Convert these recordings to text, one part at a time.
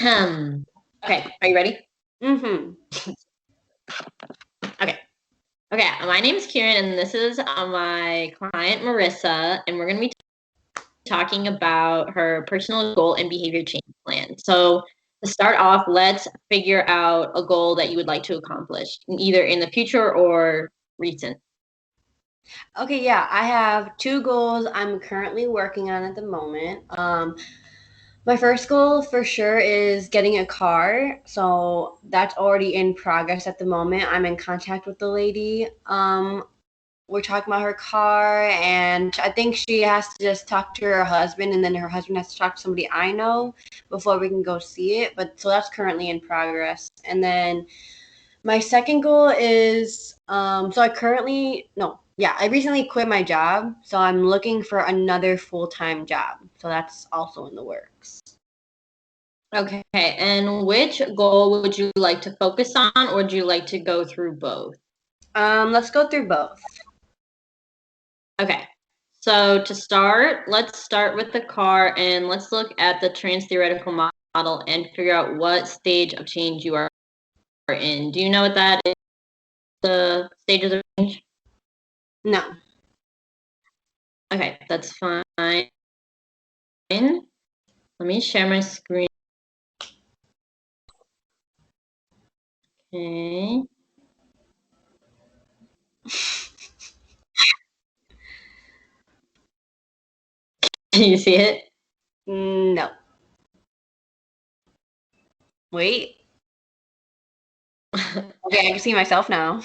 Okay, are you ready? Mm-hmm. Okay. Okay, my name is Kieran, and this is my client, Marissa, and we're going to be talking about her personal goal and behavior change plan. So, to start off, let's figure out a goal that you would like to accomplish, either in the future or recent. Okay, yeah, I have two goals I'm currently working on at the moment. My first goal for sure is getting a car. So that's already in progress at the moment. I'm in contact with the lady. We're talking about her car, and I think she has to just talk to her husband, and then her husband has to talk to somebody I know before we can go see it. But so that's currently in progress. And then my second goal is so I currently no, yeah, I recently quit my job, so I'm looking for another full-time job. So that's also in the works. Okay, and which goal would you like to focus on, or would you like to go through both? Let's go through both. Okay, so to start, let's start with the car and let's look at the trans theoretical model and figure out what stage of change you are in. Do you know what that is? The stages of change? No. Okay, that's fine. Let me share my screen. Okay. Can you see it? No. Wait. Okay, I can see myself now.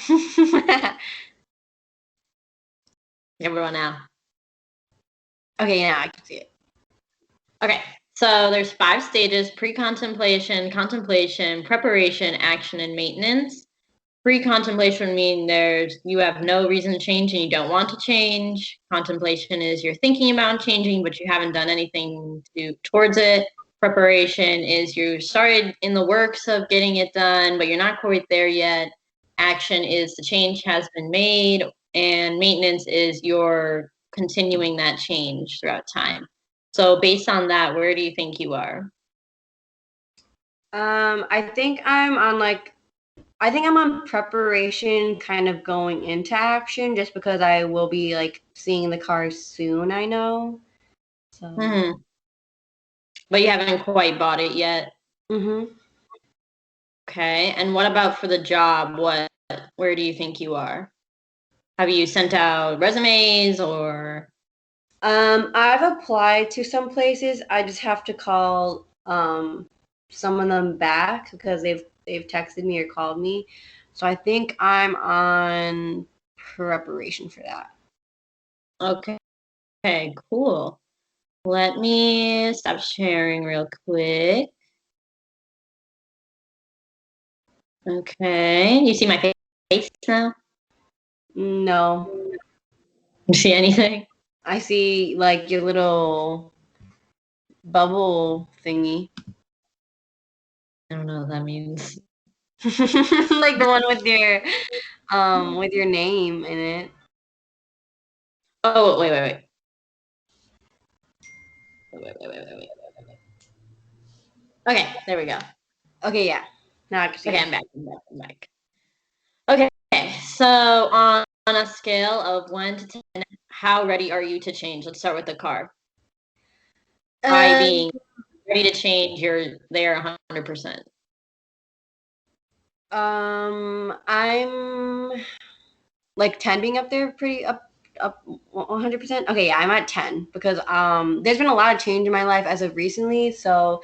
Everyone now. Okay, yeah, I can see it. Okay, so there's 5 stages: pre-contemplation, contemplation, preparation, action, and maintenance. Pre-contemplation means you have no reason to change and you don't want to change. Contemplation is you're thinking about changing, but you haven't done anything towards it. Preparation is you started in the works of getting it done, but you're not quite there yet. Action is the change has been made, and maintenance is you're continuing that change throughout time. So based on that, where do you think you are? I think I'm on preparation, kind of going into action, just because I will be like seeing the car soon. I know. So. Hmm. But you haven't quite bought it yet. Mhm. Okay. And what about for the job? Where do you think you are? Have you sent out resumes or? I've applied to some places. I just have to call some of them back because they've texted me or called me. So I think I'm on preparation for that. Okay. Okay, cool. Let me stop sharing real quick. Okay. You see my face now? No, You see anything? I see like your little bubble thingy, I don't know what that means. like the one with your name in it. Oh, wait. Wait. Okay, there we go. Okay, yeah. Now I can see Okay, it. I'm back. Okay, so on a scale of 1 to 10, how ready are you to change? Let's start with the car. I Um, being ready to change, you're there 100%. I'm like 10 being up there pretty up 100%. Okay, yeah, I'm at 10 because there's been a lot of change in my life as of recently, so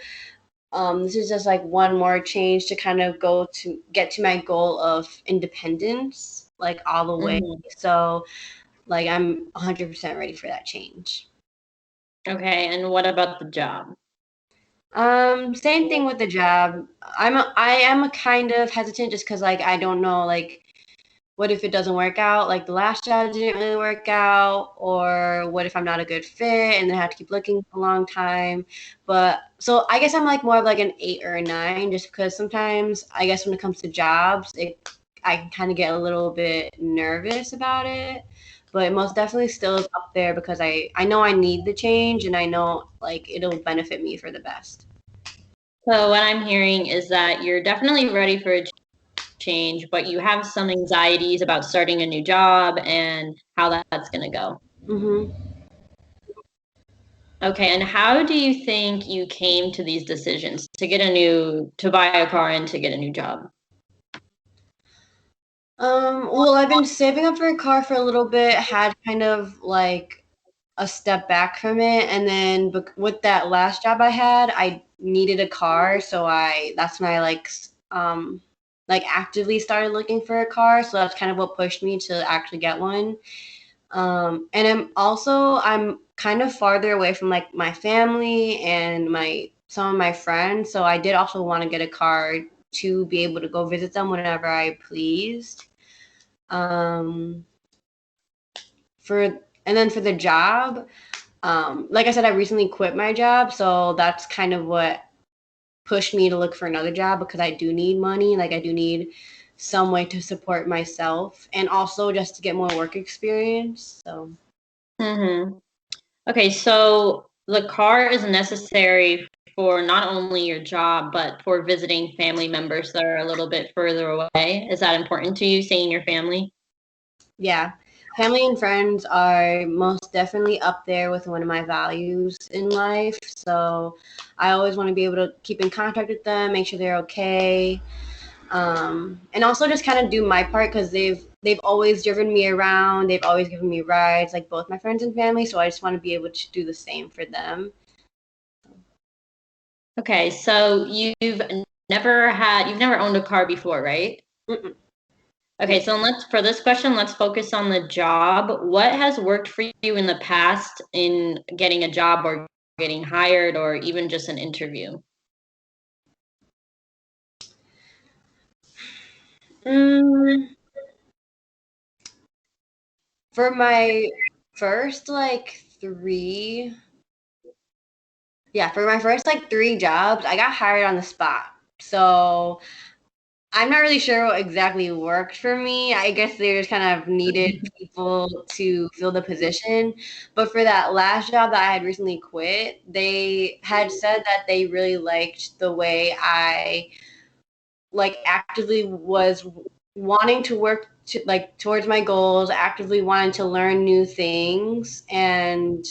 this is just like one more change to kind of go to get to my goal of independence like all the way. Mhm. So like I'm 100% ready for that change. Okay, and what about the job? Same thing with the job. I am a kind of hesitant just because like I don't know like what if it doesn't work out? Like the last job didn't really work out, or what if I'm not a good fit and then I have to keep looking for a long time? But so I guess I'm like more of like an 8 or a 9, just because sometimes I guess when it comes to jobs, I can kind of get a little bit nervous about it. But it most definitely still is up there because I know I need the change and I know like it'll benefit me for the best. So what I'm hearing is that you're definitely ready for a change, but you have some anxieties about starting a new job and how that's going to go. Hmm. Okay, and how do you think you came to these decisions to get to buy a car and to get a new job? Well, I've been saving up for a car for a little bit, had kind of like a step back from it, and then with that last job I had, I needed a car, so that's when I like actively started looking for a car, so that's kind of what pushed me to actually get one. And I'm kind of farther away from like my family and my some of my friends, so I did also want to get a car to be able to go visit them whenever I pleased. Um, for and then for the job, like I said, I recently quit my job, so that's kind of what pushed me to look for another job because I do need money. Like I do need some way to support myself and also just to get more work experience. So Mm-hmm. Okay, so the car is necessary for not only your job, but for visiting family members that are a little bit further away. Is that important to you, seeing your family? yeah, family and friends are most definitely up there with one of my values in life. So I always want to be able to keep in contact with them, make sure they're okay, and also just kind of do my part because they've always driven me around. They've always given me rides, like both my friends and family. So I just want to be able to do the same for them. Okay, so you've never owned a car before, right? Mm-mm. Okay, so for this question, let's focus on the job. What has worked for you in the past in getting a job or getting hired or even just an interview? Mm, for my first like three, yeah, for my first like three jobs, I got hired on the spot. So I'm not really sure what exactly worked for me. I guess they just kind of needed people to fill the position. But for that last job that I had recently quit, they had said that they really liked the way I like actively was wanting to work to, like towards my goals, actively wanting to learn new things and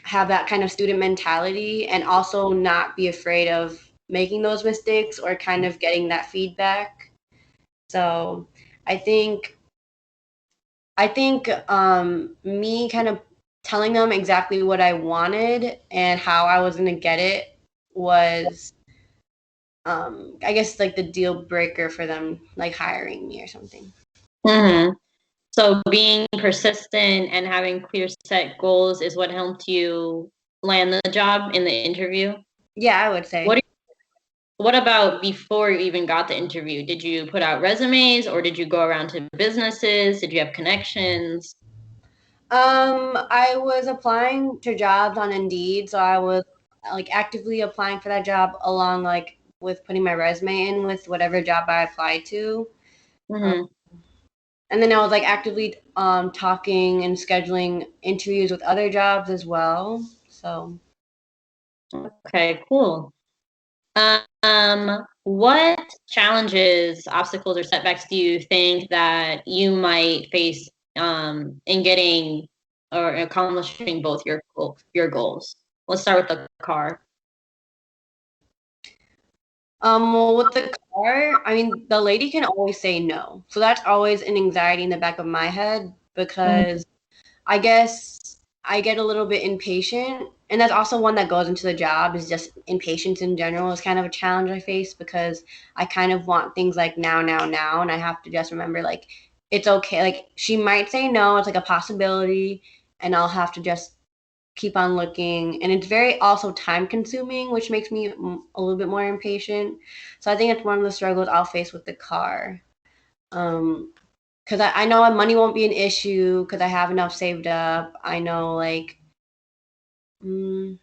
have that kind of student mentality and also not be afraid of making those mistakes or kind of getting that feedback. So I think me kind of telling them exactly what I wanted and how I was gonna get it was I guess like the deal breaker for them like hiring me or something. Hmm. So being persistent and having clear set goals is what helped you land the job in the interview. Yeah, I would say. What what about before you even got the interview? Did you put out resumes or did you go around to businesses? Did you have connections? I was applying to jobs on Indeed, so I was like actively applying for that job along like with putting my resume in with whatever job I applied to. Um, Hmm. and then I was like actively talking and scheduling interviews with other jobs as well. So Okay, cool. What challenges, obstacles, or setbacks do you think that you might face in getting or accomplishing both your goals? Let's start with the car. well, with the car, I mean, the lady can always say no. So that's always an anxiety in the back of my head because I guess I get a little bit impatient. And that's also one that goes into the job is just impatience in general is kind of a challenge I face because I kind of want things like now, now, now. And I have to just remember like it's okay. Like she might say no, it's like a possibility. And I'll have to just keep on looking. And it's very also time consuming, which makes me a little bit more impatient. So I think it's one of the struggles I'll face with the car. Because I know money won't be an issue because I have enough saved up. I know mm,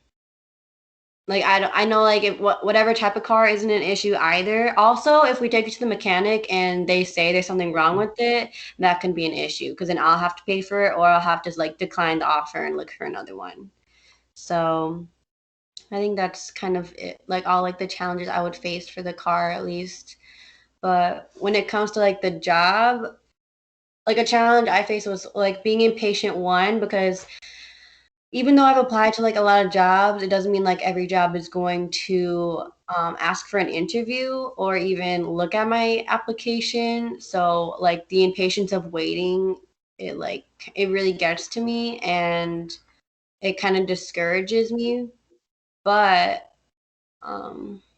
I know like if whatever type of car isn't an issue either. Also, if we take it to the mechanic and they say there's something wrong with it, that can be an issue because then I'll have to pay for it or I'll have to like decline the offer and look for another one. So I think that's kind of it, like all like the challenges I would face for the car at least. But when it comes to like the job, like a challenge I faced was like being impatient one because even though I've applied to like a lot of jobs, it doesn't mean like every job is going to ask for an interview or even look at my application. So like the impatience of waiting, it really gets to me and it kind of discourages me. But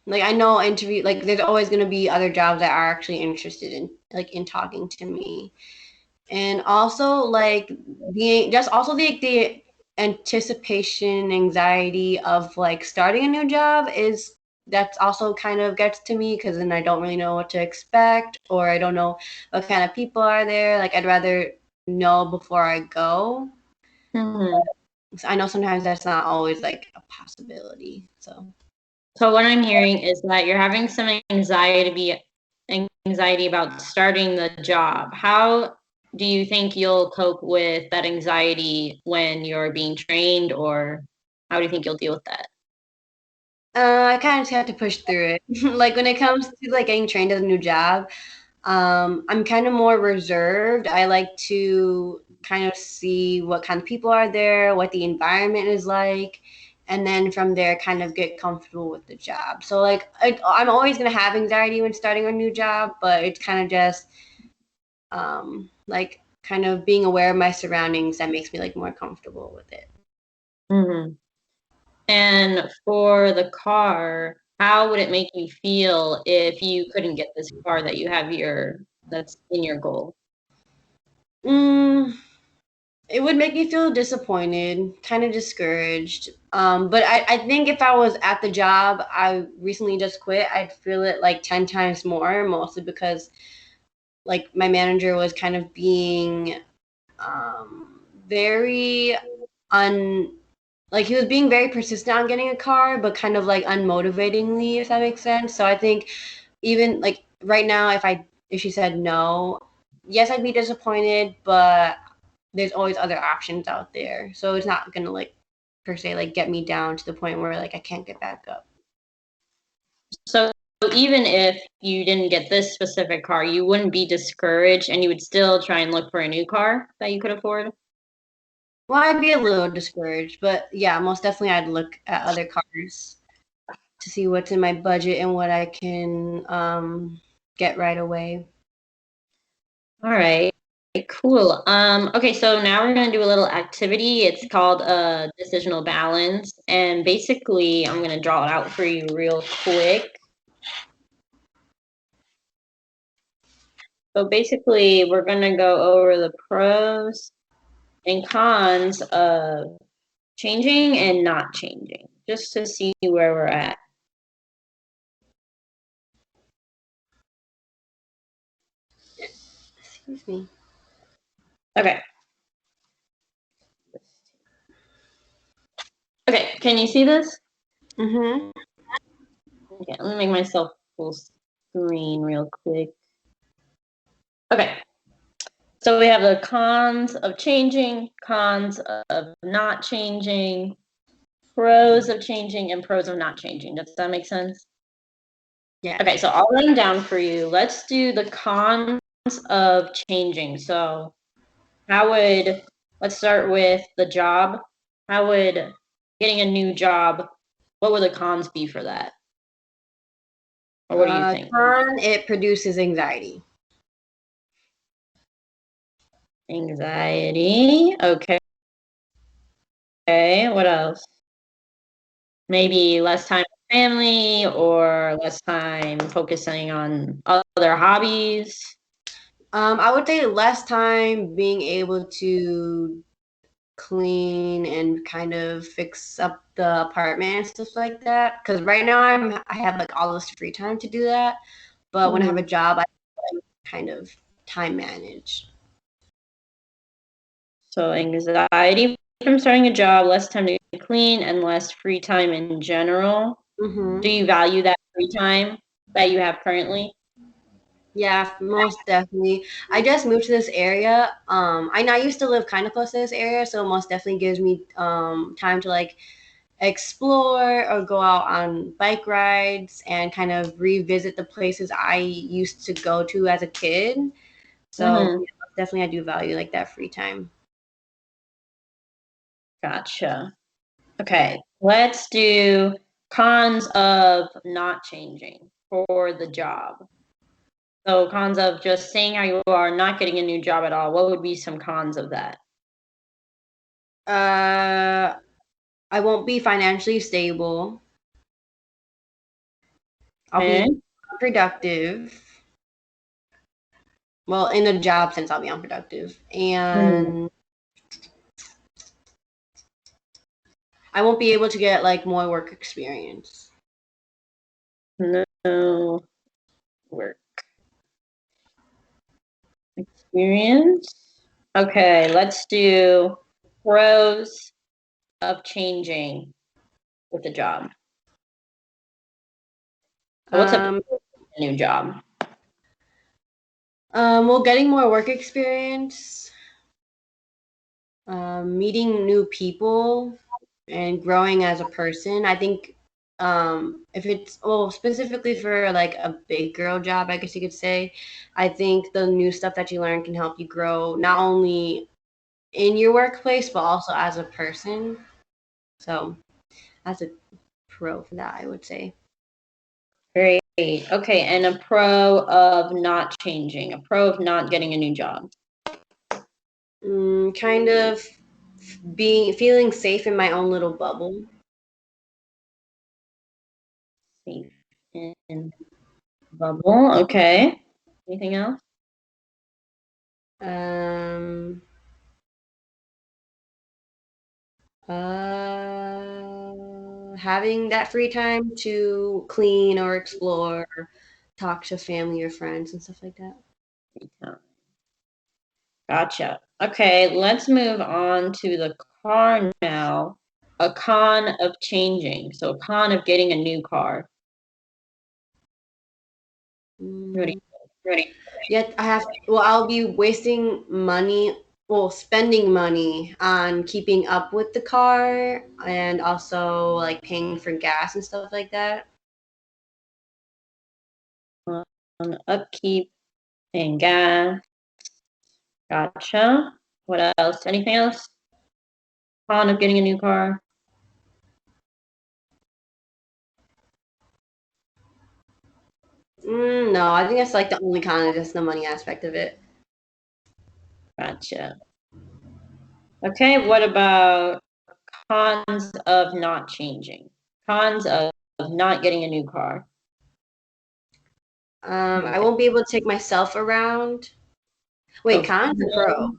like I know interview like there's always going to be other jobs that are actually interested in like in talking to me. And also like being just also the anticipation anxiety of like starting a new job is that's also kind of gets to me because then I don't really know what to expect or I don't know what kind of people are there. Like I'd rather know before I go. Mhm. So I know sometimes that's not always like a possibility. So So what I'm hearing is that you're having some anxiety about starting the job. How do you think you'll cope with that anxiety when you're being trained, or how do you think you'll deal with that? I kind of just have to push through it. Like when it comes to like getting trained at a new job, I'm kind of more reserved. I like to kind of see what kind of people are there, what the environment is like, and then from there, kind of get comfortable with the job. So, like, I'm always going to have anxiety when starting a new job, but it's kind of just like kind of being aware of my surroundings that makes me like more comfortable with it. Hmm. And for the car, how would it make you feel if you couldn't get this car that you have that's in your goal? Mm, it would make me feel disappointed, kind of discouraged. But I think if I was at the job I recently just quit, I'd feel it like 10 times more, mostly because like my manager was kind of being very un like he was being very persistent on getting a car, but kind of like unmotivatingly, if that makes sense. So I think even like right now, if she said no, yes, I'd be disappointed, but there's always other options out there. So it's not gonna like per se like get me down to the point where like I can't get back up. So even if you didn't get this specific car, you wouldn't be discouraged and you would still try and look for a new car that you could afford? Well, I'd be a little discouraged, but yeah, most definitely I'd look at other cars to see what's in my budget and what I can get right away. All right. Cool. Okay, so now we're gonna do a little activity. It's called decisional balance. And basically, I'm gonna draw it out for you real quick. So basically, we're gonna go over the pros and cons of changing and not changing, just to see where we're at. Excuse me. Okay. Okay, can you see this? Mm-hmm. Okay, let me make myself full screen real quick. Okay, so we have the cons of changing, cons of not changing, pros of changing, and pros of not changing. Does that make sense? Yeah. Okay, so I'll write them down for you. Let's do the cons of changing. So let's start with the job. How would getting a new job, what would the cons be for that? Or what do you think? Con, it produces anxiety. Anxiety. Okay. Okay. What else? Maybe less time with family or less time focusing on other hobbies. I would say less time being able to clean and kind of fix up the apartment and stuff like that. Because right now I have like all this free time to do that, but when I have a Mhm. job, I kind of time manage. So anxiety from starting a job, less time to clean, and less free time in general. Do Mm-hmm. you value that free time that you have currently? Yeah, most definitely. I just moved to this area. I used to live kind of close to this area, so it most definitely gives me time to like explore or go out on bike rides and kind of revisit the places I used to go to as a kid. So Mm-hmm. yeah, definitely I do value like that free time. Gotcha. Okay, let's do cons of not changing for the job. So cons of just staying how you are, not getting a new job at all. What would be some cons of that? I won't be financially stable. I'll Okay. be productive. Well, in the job sense, I'll be unproductive. Hmm. And I won't be able to get like more work experience. No work experience. Okay, let's do pros of changing with the job. So what's a Um, new job? well, getting more work experience, meeting new people, and growing as a person. I think if it's well specifically for like a big girl job, I guess you could say, I think the new stuff that you learn can help you grow not only in your workplace but also as a person. So that's a pro for that, I would say. Great. Okay, and a pro of not changing, a pro of not getting a new job. Kind of being feeling safe in my own little bubble. Safe in bubble. Okay. Anything else? Um, having that free time to clean or explore, talk to family or friends and stuff like that. Gotcha. Okay, let's move on to the car now. A con of changing. So a con of getting a new car. Ready? Mm, Yet I have, well, I'll be wasting money, well, spending money on keeping up with the car and also like paying for gas and stuff like that. On upkeep and gas. Gotcha. What else? Anything else? Con of getting a new car. No, I think that's like the only con is just the money aspect of it. Gotcha. Okay, what about cons of not changing? Cons of not getting a new car. I won't be able to take myself around. Wait, So cons or pro?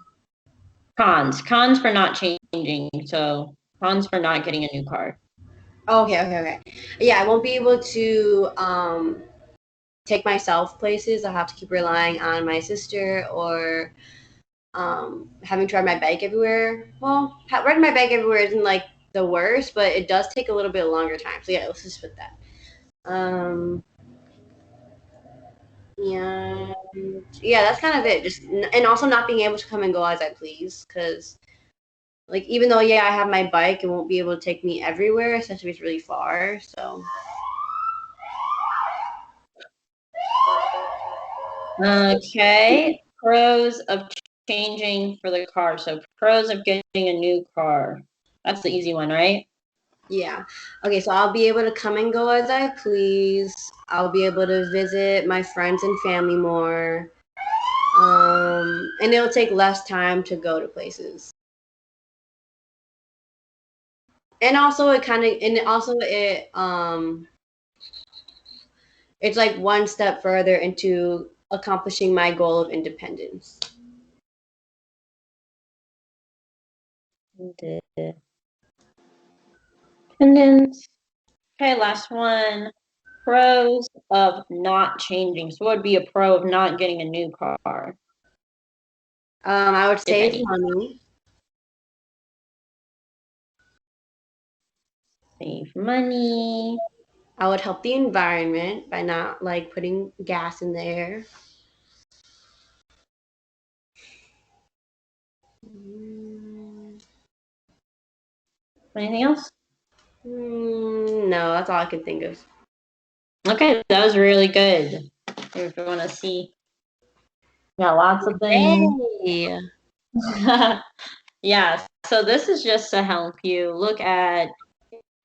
cons for not changing. So cons for not getting a new car. Oh, okay. Yeah, I won't be able to take myself places. I'll have to keep relying on my sister or having to ride my bike everywhere. Well, riding my bike everywhere isn't like the worst, but it does take a little bit longer time. So yeah, let's just put that. Um, yeah, yeah, that's kind of it. Just and also not being able to come and go as I please, because like even though yeah I have my bike, it won't be able to take me everywhere, especially if it's really far. So Okay. Pros of changing for the car. So pros of getting a new car. That's the easy one, right? yeah, okay. So I'll be able to come and go as I please. I'll be able to visit my friends and family more. And it'll take less time to go to places. And also it's like one step further into accomplishing my goal of independence. Independence. Okay, last one. Pros of not changing. So what would be a pro of not getting a new car, I would if save any? money. Save money. I would help the environment by not like putting gas in the air. Mm, Anything else? No, that's all I can think of. Okay, that was really good. If you want to see, yeah, lots of things. Hey. Yeah, so this is just to help you look at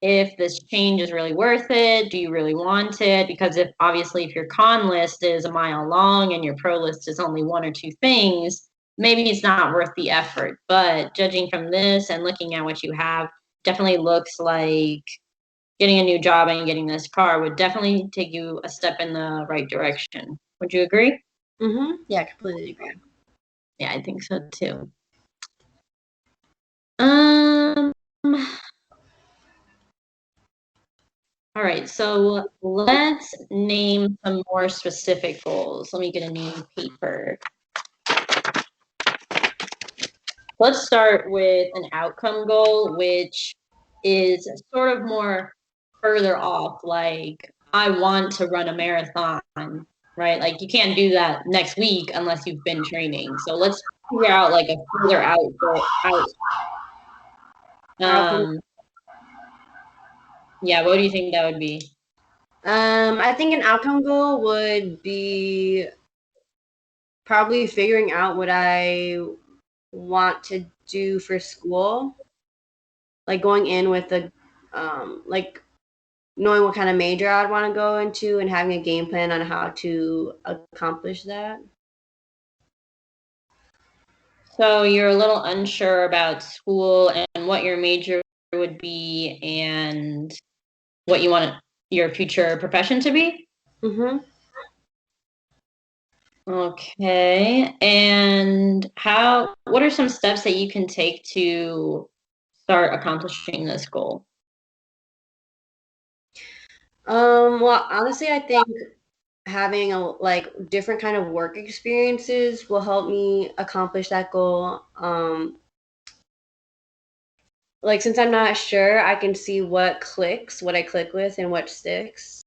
if this change is really worth it. Do you really want it? Because if obviously if your con list is a mile long and your pro list is only one or two things, maybe it's not worth the effort. But judging from this and looking at what you have, definitely looks like getting a new job and getting this car would definitely take you a step in the right direction. Would you agree? Yeah, completely agree. Yeah, I think so too. Um, all right, so let's name some more specific goals. Let me get a new paper. Let's start with an outcome goal, which is sort of more further off. Like, I want to run a marathon, right? Like, you can't do that next week unless you've been training. So let's figure out like a further out goal. Outcome. Um, yeah, what do you think that would be? I think an outcome goal would be probably figuring out what I want to do for school, like going in with like knowing what kind of major I'd want to go into and having a game plan on how to accomplish that. So you're a little unsure about school and what your major would be and what you want your future profession to be? Mm-hmm. Okay. And what are some steps that you can take to start accomplishing this goal? Well, honestly, I think having a like different kind of work experiences will help me accomplish that goal. Like since I'm not sure, I can see what clicks, what I click with, and what sticks.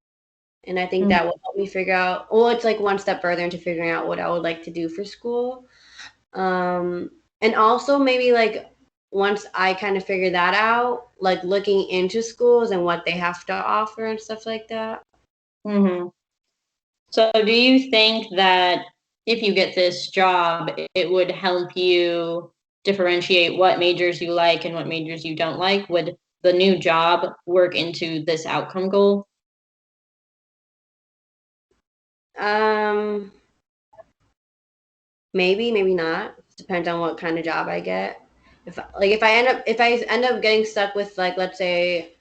And I think Mhm. that will help me figure out. Well, it's like one step further into figuring out what I would like to do for school. And also maybe like once I kind of figure that out, like looking into schools and what they have to offer and stuff like that. Mhm. So do you think that if you get this job, it would help you differentiate what majors you like and what majors you don't like? Would the new job work into this outcome goal? Um, maybe, maybe not. Depends on what kind of job I get. If I end up getting stuck with like let's say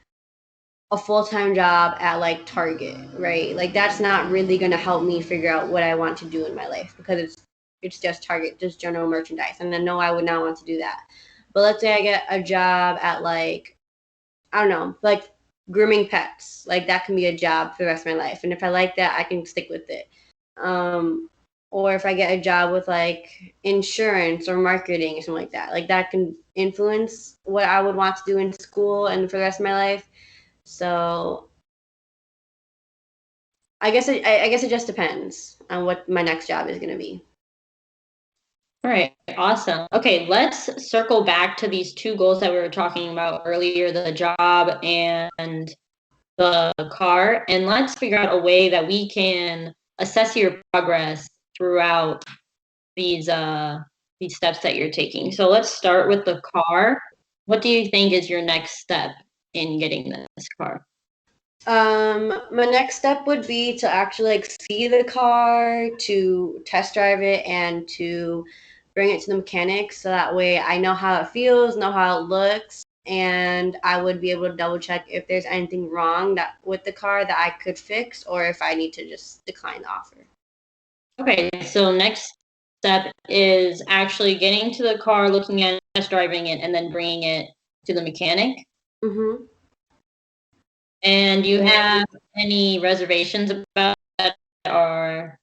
a full-time job at like Target, right? Like that's not really going to help me figure out what I want to do in my life because it's just Target, just general merchandise. And then no, I would not want to do that. But let's say I get a job at like I don't know, like grooming pets. Like that can be a job for the rest of my life. And if I like that, I can stick with it. Um or if I get a job with like insurance or marketing or something like that can influence what I would want to do in school and for the rest of my life. So I guess it just depends on what my next job is going to be. All right, awesome. Okay, let's circle back to these two goals that we were talking about earlier, the job and the car, and let's figure out a way that we can assess your progress throughout these steps that you're taking. So let's start with the car. What do you think is your next step in getting this car? My next step would be to actually like see the car, to test drive it, and to bring it to the mechanic so that way I know how it feels, know how it looks, and I would be able to double check if there's anything wrong that with the car that I could fix or if I need to just decline the offer. Okay, so next step is actually getting to the car, looking at it, test driving it, and then bringing it to the mechanic. Mm-hmm. And do you have any reservations about that or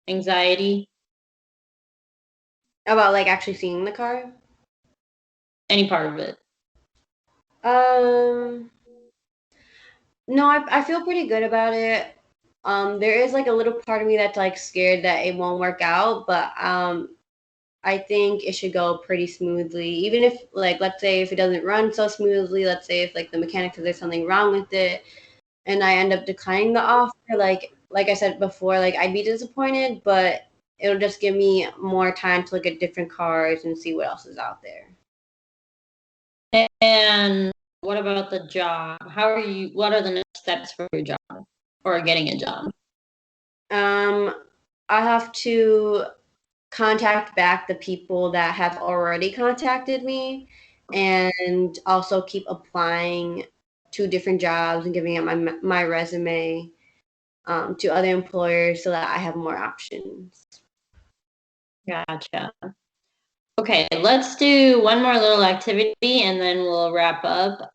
anxiety? About like actually seeing the car. Any part of it? Um, no, I feel pretty good about it. There is like a little part of me that's like scared that it won't work out, but I think it should go pretty smoothly. Even if, like, let's say if it doesn't run so smoothly, let's say if like the mechanic says there's something wrong with it, and I end up declining the offer, like I said before, like I'd be disappointed, but it'll just give me more time to look at different cars and see what else is out there. And what about the job? What are the next steps for your job or getting a job? I have to contact back the people that have already contacted me and also keep applying to different jobs and giving out my resume to other employers so that I have more options. Gotcha. Okay, let's do one more little activity and then we'll wrap up.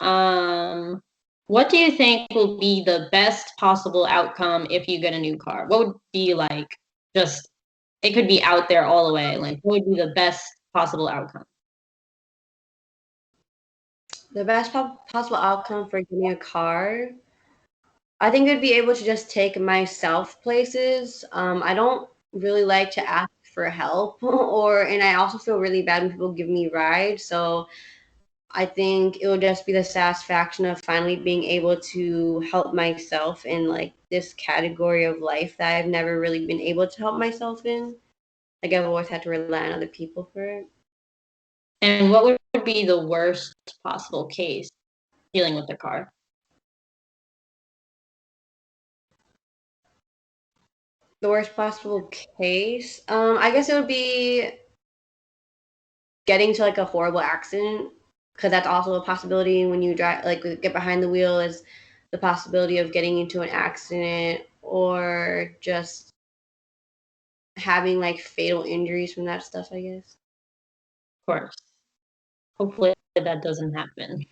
What do you think will be the best possible outcome if you get a new car? What would be like just it could be out there all the way. Like what would be the best possible outcome? The best possible outcome for getting a car, I think I'd be able to just take myself places. I don't really like to ask for help, and I also feel really bad when people give me rides. So I think it would just be the satisfaction of finally being able to help myself in like this category of life that I've never really been able to help myself in. Like I've always had to rely on other people for it. And what would be the worst possible case dealing with the car? The worst possible case, I guess it would be getting to like a horrible accident because that's also a possibility when you drive, like get behind the wheel is the possibility of getting into an accident or just having like fatal injuries from that stuff, I guess. Of course. Hopefully that doesn't happen.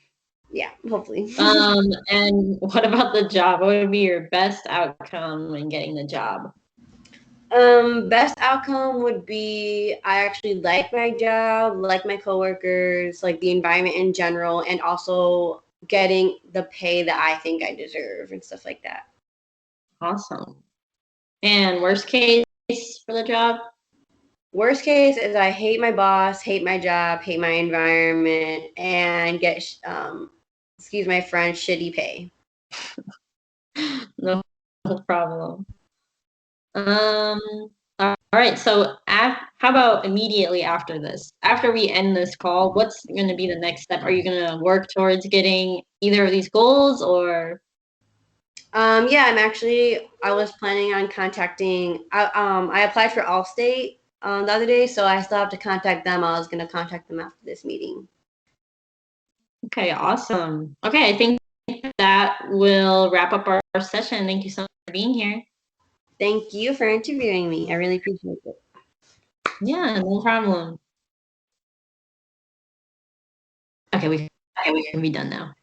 Yeah, hopefully. And what about the job? What would be your best outcome in getting the job? Best outcome would be I actually like my job, like my coworkers, like the environment in general, and also getting the pay that I think I deserve and stuff like that. Awesome. And worst case for the job? Worst case is I hate my boss, hate my job, hate my environment, and get excuse my French, shitty pay. No problem. Um, all right. So, how about immediately after this? After we end this call, what's going to be the next step? Are you going to work towards getting either of these goals or? Yeah, I was planning on contacting. I applied for Allstate the other day, so I still have to contact them. I was gonna contact them after this meeting. Okay, awesome. Okay, I think that will wrap up our session. Thank you so much for being here. Thank you for interviewing me. I really appreciate it. Yeah, no problem. Okay, we can be done now.